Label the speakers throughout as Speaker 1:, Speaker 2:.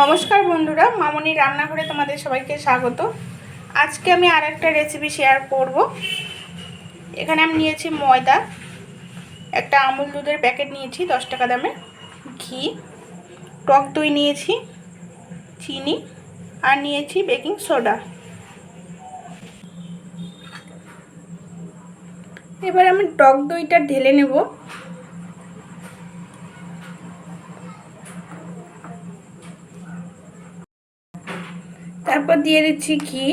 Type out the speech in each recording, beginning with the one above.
Speaker 1: নমস্কার বন্ধুরা, মামনির রান্নাঘরে তোমাদের সবাইকে স্বাগত। আজকে আমি আরেকটা রেসিপি শেয়ার করব। এখানে আমি নিয়েছি ময়দা, একটা আমুল দুধের প্যাকেট নিয়েছি 10 টাকা দামের, ঘি, টক দই নিয়েছি, চিনি আর নিয়েছি বেকিং সোডা। এবার আমি টক দইটা ঢেলে নেব। তারপর দিয়ে দিচ্ছি ঘি,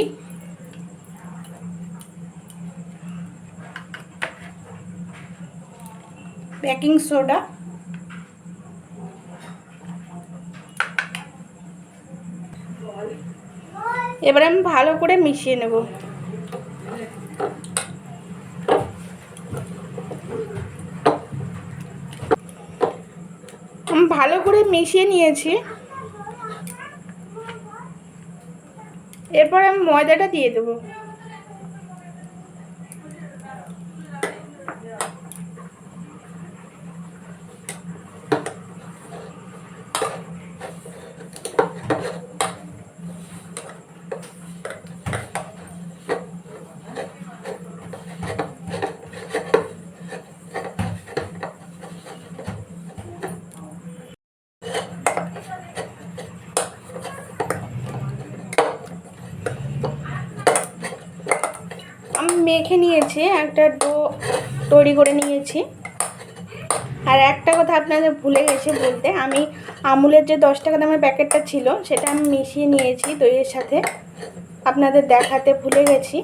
Speaker 1: বেকিং সোডা, এবার আমি ভালো করে মিশিয়ে নেব। আমি ভালো করে মিশিয়ে নিয়েছি। এরপর আমি ময়দাটা দিয়ে দেবো। আমি মেখে নিয়েছি, একটা ডো তৈরি করে নিয়েছি। আর একটা কথা আপনাদের ভুলে গেছি বলতে, আমি আমুলের যে 10 টাকা দামের প্যাকেটটা ছিল সেটা আমি মিশিয়ে নিয়েছি দইয়ের সাথে, আপনাদের দেখাতে ভুলে গেছি।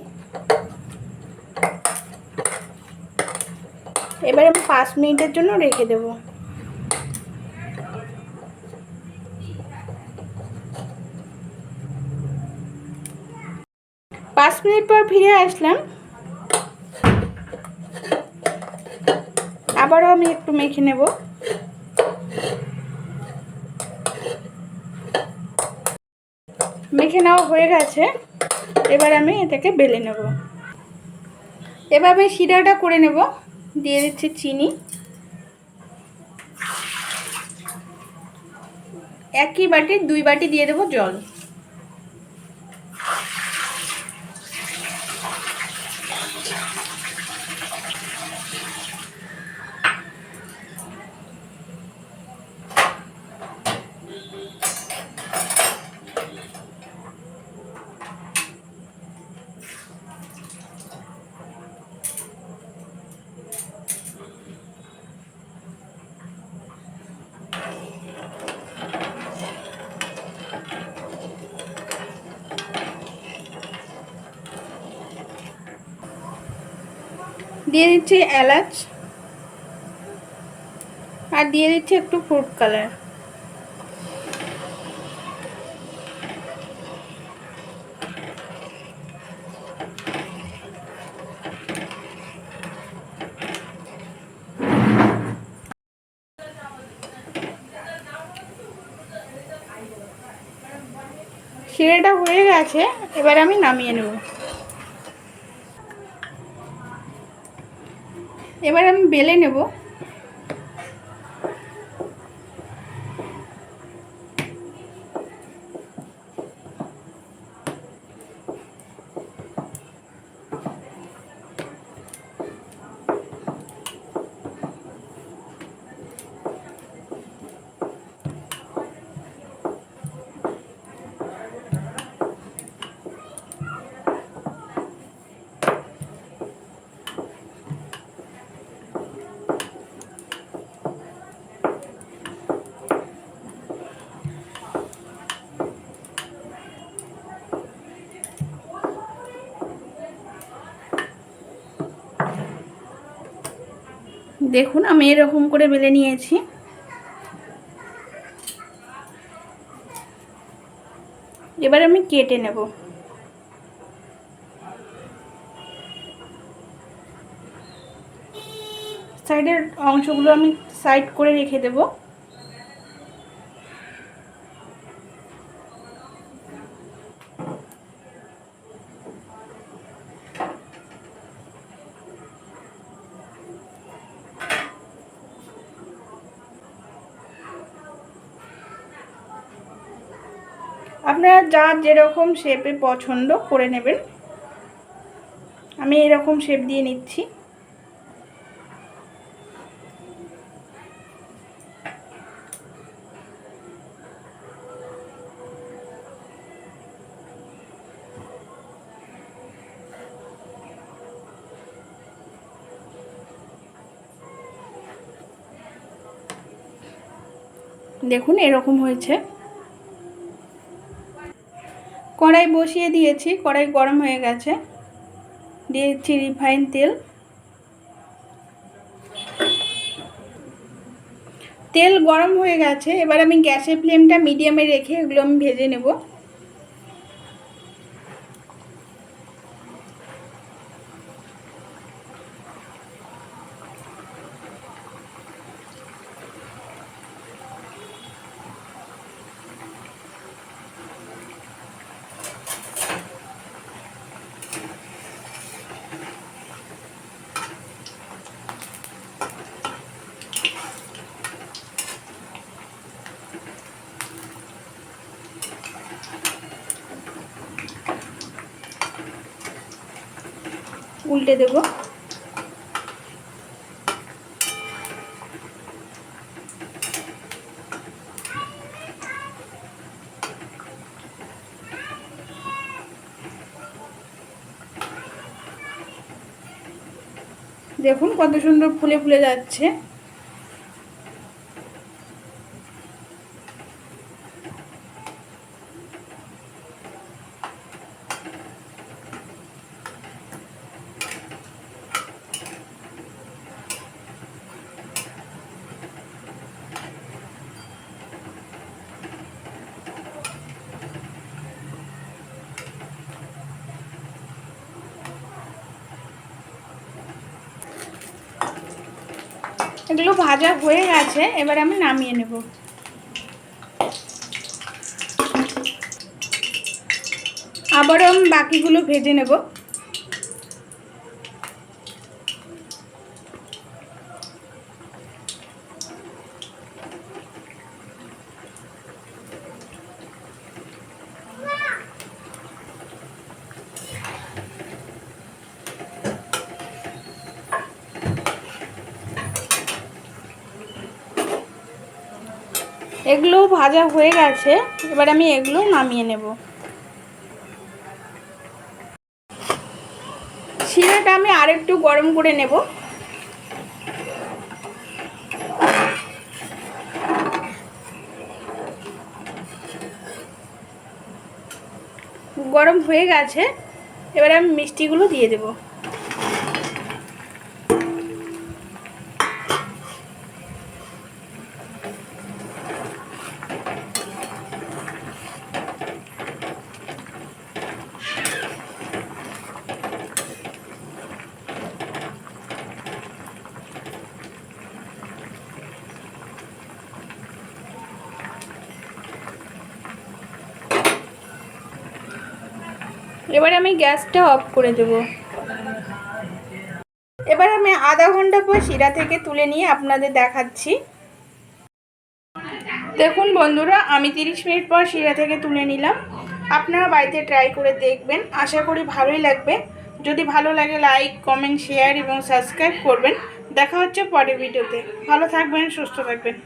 Speaker 1: এবার আমি 5 মিনিটের জন্য রেখে দেব। 5 মিনিট পর ফিরে আসলাম। আবারও আমি একটু মেখে নেব। মেখে নেওয়া হয়ে গেছে। এবার আমি এটাকে বেলে নেব। এবার আমি শিরাটা করে নেব। দিয়ে দিচ্ছি চিনি, একই বাটির 2 বাটি দিয়ে দেব জল। দিয়ে দিচ্ছি এলাচ, আর দিয়ে দিচ্ছি একটু ফুড কালার। শিরাটা হয়ে গেছে, এবার আমি নামিয়ে নেব। এবার আমি বেলে নেব। দেখুন আমি এরকম করে বেলে নিয়েছি। এবার আমি কেটে নেব। সাইডের অংশগুলো আমি সাইড করে রেখে দেব। আপনারা যার যেরকম শেপে পছন্দ করে নেবেন। আমি এরকম শেপ দিয়ে নিচ্ছি। দেখুন এরকম হয়েছে। কড়াই বসিয়ে দিয়েছি, কড়াই গরম হয়ে গেছে। দিয়েছি রিফাইন তেল। তেল গরম হয়ে গেছে, এবার আমি গ্যাসের ফ্লেমটা মিডিয়ামে রেখে এগুলো আমি ভেজে নেব। উল্টে দেব। দেখুন কত সুন্দর ফুলে ফুলে যাচ্ছে। এগুলো ভাজা হয়ে গেছে, এবার আমি নামিয়ে নেব। আবারও আমি বাকিগুলো ভেজে নেব। এগুলো ভাজা হয়ে গেছে, এবার আমি এগুলো নামিয়ে নেব। শিরাটা আমি আরেকটু গরম করে নেব। গরম হয়ে গেছে, এবার আমি মিষ্টিগুলো দিয়ে দেব। এবার আমি গ্যাসটা অফ করে দেব। এবার আমি আধা ঘন্টা পর শিরা থেকে তুলে নিয়ে আপনাদের দেখাচ্ছি। দেখুন বন্ধুরা, আমি 30 মিনিট পর শিরা থেকে তুলে নিলাম। আপনারা বাড়িতে ট্রাই করে দেখবেন, আশা করি ভালোই লাগবে। যদি ভালো লাগে লাইক, কমেন্ট, শেয়ার এবং সাবস্ক্রাইব করবেন। দেখা হচ্ছে পরের ভিডিওতে। ভালো থাকবেন, সুস্থ থাকবেন।